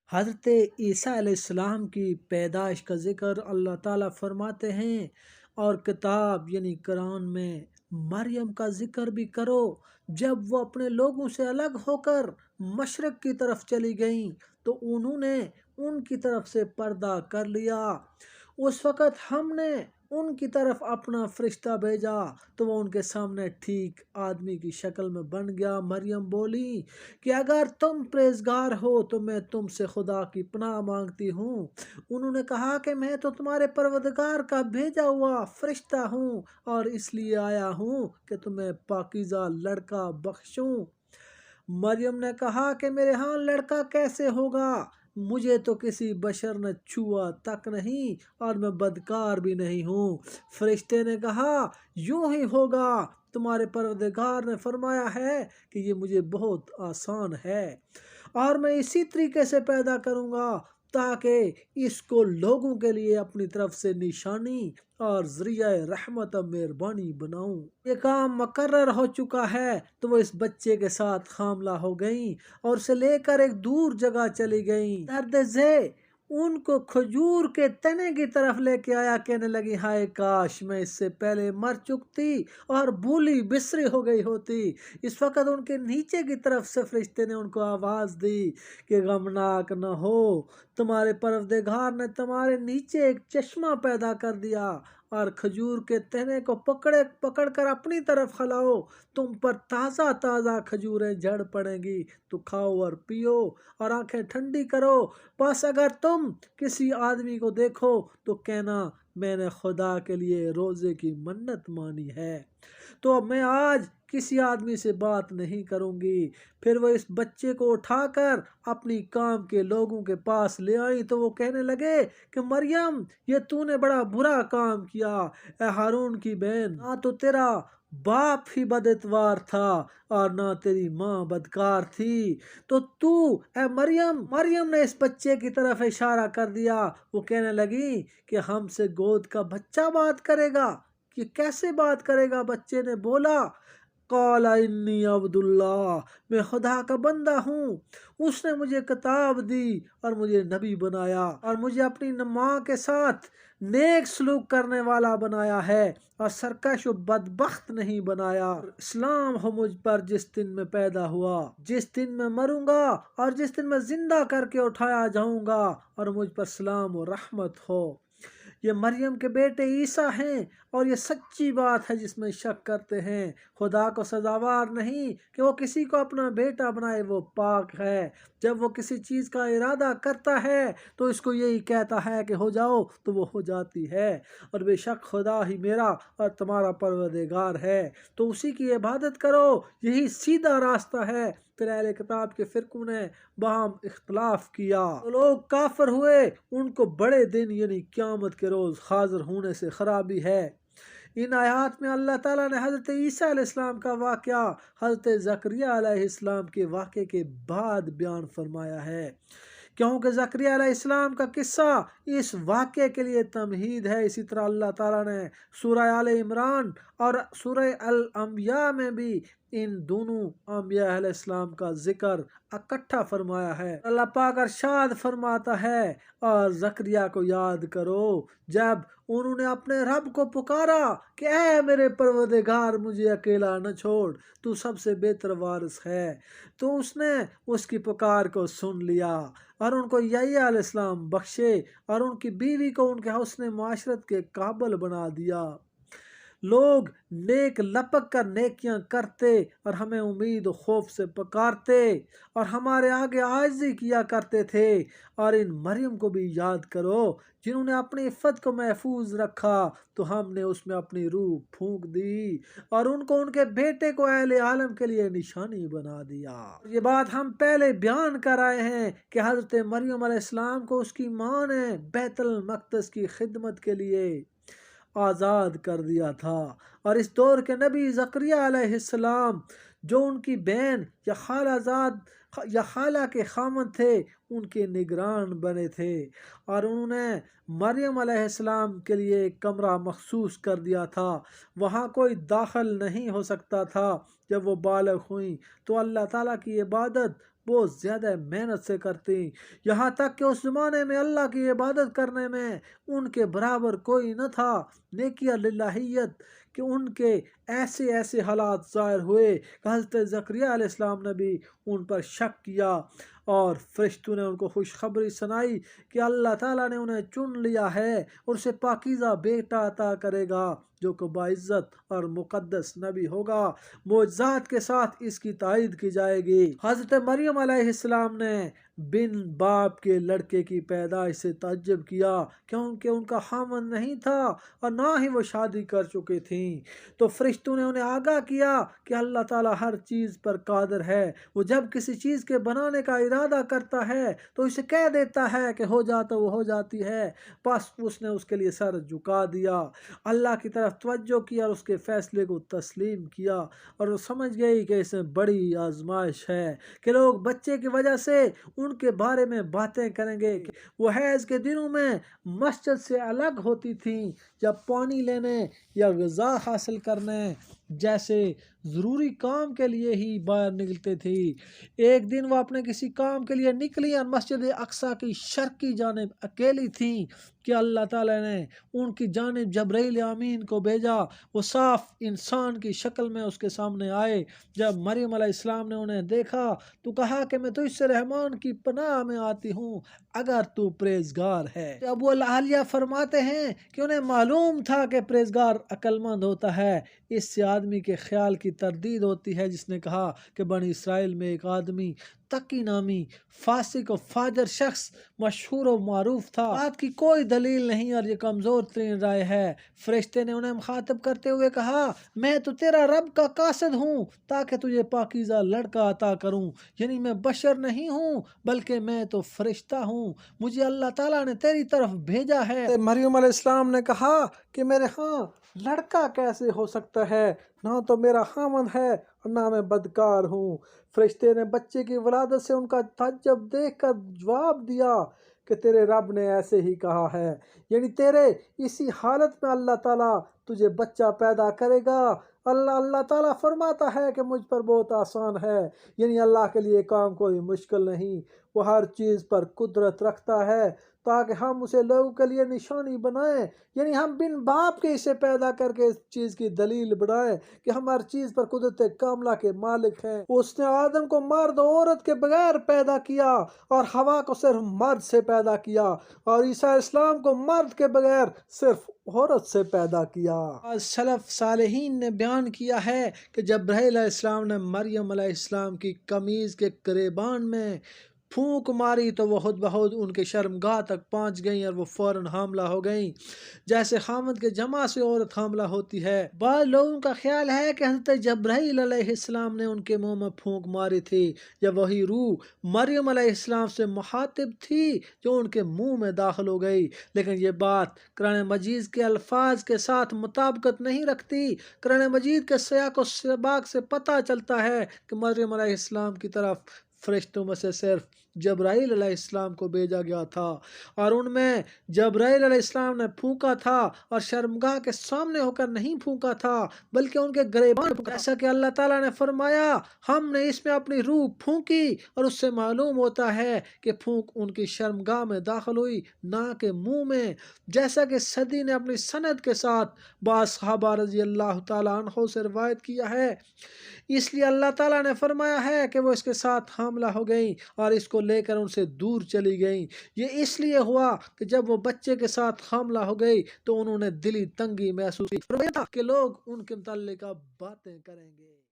حضرت عیسیٰ علیہ السلام کی پیدائش کا ذکر اللہ تعالیٰ فرماتے ہیں، اور کتاب یعنی قرآن میں مریم کا ذکر بھی کرو جب وہ اپنے لوگوں سے الگ ہو کر مشرق کی طرف چلی گئیں تو انہوں نے ان کی طرف سے پردہ کر لیا۔ اس وقت ہم نے ان کی طرف اپنا فرشتہ بھیجا تو وہ ان کے سامنے ٹھیک آدمی کی شکل میں بن گیا۔ مریم بولی کہ اگر تم پرہیزگار ہو تو میں تم سے خدا کی پناہ مانگتی ہوں۔ انہوں نے کہا کہ میں تو تمہارے پروردگار کا بھیجا ہوا فرشتہ ہوں اور اس لیے آیا ہوں کہ تمہیں پاکیزہ لڑکا بخشوں۔ مریم نے کہا کہ میرے ہاں لڑکا کیسے ہوگا؟ مجھے تو کسی بشر نے چھوا تک نہیں اور میں بدکار بھی نہیں ہوں۔ فرشتے نے کہا یوں ہی ہوگا، تمہارے پروردگار نے فرمایا ہے کہ یہ مجھے بہت آسان ہے، اور میں اسی طریقے سے پیدا کروں گا تاکہ اس کو لوگوں کے لیے اپنی طرف سے نشانی اور ذریعہ رحمت و مہربانی بناؤں۔ یہ کام مقرر ہو چکا ہے تو وہ اس بچے کے ساتھ حاملہ ہو گئیں اور اسے لے کر ایک دور جگہ چلی گئیں۔ درد ذہ ان کو کھجور کے تنے کی طرف لے کے آیا، کہنے لگی ہائے کاش میں اس سے پہلے مر چکتی اور بھولی بسری ہو گئی ہوتی۔ اس وقت ان کے نیچے کی طرف سے فرشتے نے ان کو آواز دی کہ غمناک نہ ہو، تمہارے پروردگار نے تمہارے نیچے ایک چشمہ پیدا کر دیا، اور کھجور کے تنے کو پکڑ کر اپنی طرف کھلاؤ، تم پر تازہ تازہ کھجوریں جھڑ پڑیں گی، تو کھاؤ اور پیو اور آنکھیں ٹھنڈی کرو۔ بس اگر تم کسی آدمی کو دیکھو تو کہنا میں نے خدا کے لیے روزے کی منت مانی ہے، تو میں آج کسی آدمی سے بات نہیں کروں گی۔ پھر وہ اس بچے کو اٹھا کر اپنی قوم کے لوگوں کے پاس لے آئی تو وہ کہنے لگے کہ مریم یہ تو نے بڑا برا کام کیا، اے ہارون کی بہن، نہ تو تیرا باپ ہی بد اتوار تھا اور نہ تیری ماں بدکار تھی، تو اے مریم نے اس بچے کی طرف اشارہ کر دیا۔ وہ کہنے لگی کہ ہم سے گود کا بچہ بات کرے گا؟ یہ کیسے بات کرے گا؟ بچے نے بولا قال انی عبد اللہ، میں خدا کا بندہ ہوں، اس نے مجھے کتاب دی اور مجھے نبی بنایا اور مجھے اپنی ماں کے ساتھ نیک سلوک کرنے والا بنایا ہے اور سرکش و بدبخت نہیں بنایا۔ اسلام ہو مجھ پر جس دن میں پیدا ہوا، جس دن میں مروں گا اور جس دن میں زندہ کر کے اٹھایا جاؤں گا، اور مجھ پر سلام و رحمت ہو۔ یہ مریم کے بیٹے عیسیٰ ہیں اور یہ سچی بات ہے جس میں شک کرتے ہیں۔ خدا کو سزاوار نہیں کہ وہ کسی کو اپنا بیٹا بنائے، وہ پاک ہے۔ جب وہ کسی چیز کا ارادہ کرتا ہے تو اس کو یہی کہتا ہے کہ ہو جاؤ تو وہ ہو جاتی ہے، اور بے شک خدا ہی میرا اور تمہارا پروردگار ہے، تو اسی کی عبادت کرو، یہی سیدھا راستہ ہے۔ پھر اہل کتاب کے فرقوں نے باہم اختلاف کیا، تو لوگ کافر ہوئے، ان کو بڑے دن یعنی قیامت کے روز حاضر ہونے سے خرابی ہے۔ ان آیات میں اللہ تعالیٰ نے حضرت عیسیٰ علیہ السلام کا واقعہ حضرت زکریا علیہ السلام کے واقعے کے بعد بیان فرمایا ہے، کیونکہ زکریا علیہ السلام کا قصہ اس واقعے کے لیے تمہید ہے۔ اسی طرح اللہ تعالیٰ نے سورہ آل عمران اور سورہ الانبیاء میں بھی ان دونوں انبیاء علیہ السلام کا ذکر اکٹھا فرمایا ہے۔ اللہ پاک ارشاد فرماتا ہے اور زکریا کو یاد کرو جب انہوں نے اپنے رب کو پکارا کہ اے میرے پروردگار مجھے اکیلا نہ چھوڑ، تو سب سے بہتر وارث ہے، تو اس نے اس کی پکار کو سن لیا اور ان کو یحییٰ علیہ السلام بخشے اور ان کی بیوی کو ان کے حسن معاشرت کے قابل بنا دیا۔ لوگ نیک لپک کر نیکیاں کرتے اور ہمیں امید و خوف سے پکارتے اور ہمارے آگے عاجزی کیا کرتے تھے، اور ان مریم کو بھی یاد کرو جنہوں نے اپنی عفت کو محفوظ رکھا تو ہم نے اس میں اپنی روح پھونک دی اور ان کو ان کے بیٹے کو اہل عالم کے لیے نشانی بنا دیا۔ یہ بات ہم پہلے بیان کر آئے ہیں کہ حضرت مریم علیہ السلام کو اس کی ماں نے بیت المقدس کی خدمت کے لیے آزاد کر دیا تھا، اور اس دور کے نبی زکریا علیہ السلام جو ان کی بہن یا خالہ کے خامن تھے ان کے نگران بنے تھے، اور انہوں نے مریم علیہ السلام کے لیے ایک کمرہ مخصوص کر دیا تھا، وہاں کوئی داخل نہیں ہو سکتا تھا۔ جب وہ بالغ ہوئیں تو اللہ تعالیٰ کی عبادت بہت زیادہ محنت سے کرتی، یہاں تک کہ اس زمانے میں اللہ کی عبادت کرنے میں ان کے برابر کوئی نہ تھا۔ نیکی اور للہیت کہ ان کے ایسے ایسے حالات ظاہر ہوئے کہ حضرت زکریا علیہ السلام نے بھی ان پر شک کیا، اور فرشتوں نے ان کو خوشخبری سنائی کہ اللہ تعالیٰ نے انہیں چن لیا ہے اور اسے پاکیزہ بیٹا عطا کرے گا جو کہ باعزت اور مقدس نبی ہوگا۔ معجزات کے ساتھ اس کی تائید کی جائے گی۔ حضرت مریم علیہ السلام نے بن باپ کے لڑکے کی پیدائش سے تعجب کیا کیونکہ ان کا خاوند نہیں تھا اور نہ ہی وہ شادی کر چکی تھیں، تو فرشتوں نے انہیں آگاہ کیا کہ اللہ تعالیٰ ہر چیز پر قادر ہے، وہ جب کسی چیز کے بنانے کا ارادہ کرتا ہے تو اسے کہہ دیتا ہے کہ ہو جا تو وہ ہو جاتی ہے۔ بس اس نے اس کے لیے سر جھکا دیا، اللہ کی طرف توجہ کیا اور اس کے فیصلے کو تسلیم کیا، اور وہ سمجھ گئی کہ اس میں بڑی آزمائش ہے کہ لوگ بچے کی وجہ سے ان کے بارے میں باتیں کریں گے۔ وہ حیض کے دنوں میں مسجد سے الگ ہوتی تھیں، جب پانی لینے یا غذا حاصل کرنے جیسے ضروری کام کے لیے ہی باہر نکلتے تھی۔ ایک دن وہ اپنے کسی کام کے لیے نکلی اور مسجد اقصیٰ کی شرقی جانب اکیلی تھیں کہ اللہ تعالیٰ نے ان کی جانب جبرائیل امین کو بھیجا۔ وہ صاف انسان کی شکل میں اس کے سامنے آئے۔ جب مریم علیہ السلام نے انہیں دیکھا تو کہا کہ میں تجھ سے رحمان کی پناہ میں آتی ہوں اگر تو پرہیزگار ہے۔ ابو العالیہ فرماتے ہیں کہ انہیں معلوم تھا کہ پرہیزگار عقل مند ہوتا ہے۔ اس سے آدمی کے خیال کی تردید ہوتی ہے جس نے کہا کہ بنی اسرائیل میں ایک آدمی تقی نامی فاسق و فاجر شخص مشہور و معروف تھا۔ بات کی کوئی دلیل نہیں اور یہ کمزور ترین رائے ہے۔ فرشتے نے انہیں مخاطب کرتے ہوئے کہا میں تو تیرا رب کا قاصد ہوں تاکہ تجھے پاکیزہ لڑکا عطا کروں، یعنی میں بشر نہیں ہوں بلکہ میں تو فرشتہ ہوں، مجھے اللہ تعالیٰ نے تیری طرف بھیجا ہے۔ مریم علیہ السلام نے کہا کہ میرے ہاں لڑکا کیسے ہو سکتا ہے، نہ تو میرا خاوند ہے اور نہ میں بدکار ہوں۔ فرشتے نے بچے کی ولادت سے ان کا تعجب دیکھ کر جواب دیا کہ تیرے رب نے ایسے ہی کہا ہے، یعنی تیرے اسی حالت میں اللہ تعالیٰ تجھے بچہ پیدا کرے گا۔ اللہ تعالیٰ فرماتا ہے کہ مجھ پر بہت آسان ہے، یعنی اللہ کے لیے کام کوئی مشکل نہیں، وہ ہر چیز پر قدرت رکھتا ہے تاکہ ہم اسے لوگوں کے لیے نشانی بنائیں، یعنی ہم بن باپ کے اسے پیدا کر کے اس چیز کی دلیل بنائیں کہ ہم ہر چیز پر قدرت کاملہ کے مالک ہیں۔ اس نے آدم کو مرد و عورت کے بغیر پیدا کیا اور حوا کو صرف مرد سے پیدا کیا، اور عیسیٰ علیہ السلام کو مرد کے بغیر صرف عورت سے پیدا کیا۔ سلف صالحین نے بیان کیا ہے کہ جبرائیل علیہ السلام نے مریم علیہ السلام کی قمیض کے گریبان میں پھونک ماری تو وہ خود بخود ان کے شرمگاہ تک پہنچ گئیں اور وہ فوراً حاملہ ہو گئیں، جیسے خامد کے جمع سے عورت حاملہ ہوتی ہے۔ بعض لوگوں کا خیال ہے کہ حضرت جبرائیل علیہ السلام نے ان کے منہ میں پھونک ماری تھی، یا وہی روح مریم علیہ السلام سے مخاطب تھی جو ان کے منہ میں داخل ہو گئی، لیکن یہ بات قرآن مجید کے الفاظ کے ساتھ مطابقت نہیں رکھتی۔ قرآن مجید کے سیاق و سباق سے پتہ چلتا ہے کہ مریم علیہ السلام کی طرف فرشتوں میں سے صرف جبرائیل علیہ السلام کو بھیجا گیا تھا، اور ان میں جبرائیل علیہ السلام نے پھونکا تھا اور شرمگاہ کے سامنے ہو کر نہیں پھونکا تھا بلکہ ان کے گریبان میں پھونکا، جیسا کہ اللہ تعالیٰ نے فرمایا ہم نے اس میں اپنی روح پھونکی، اور اس سے معلوم ہوتا ہے کہ پھونک ان کی شرمگاہ میں داخل ہوئی نہ کہ منہ میں، جیسا کہ صدی نے اپنی سند کے ساتھ بعض صحابہ رضی اللہ تعالیٰ عنہ سے روایت کیا ہے۔ اس لیے اللہ تعالیٰ نے فرمایا ہے کہ وہ اس کے ساتھ حاملہ ہو گئیں اور اس کو لے کر ان سے دور چلی گئیں۔ یہ اس لیے ہوا کہ جب وہ بچے کے ساتھ حاملہ ہو گئی تو انہوں نے دلی تنگی محسوس کی کہ لوگ ان کے متعلق باتیں کریں گے۔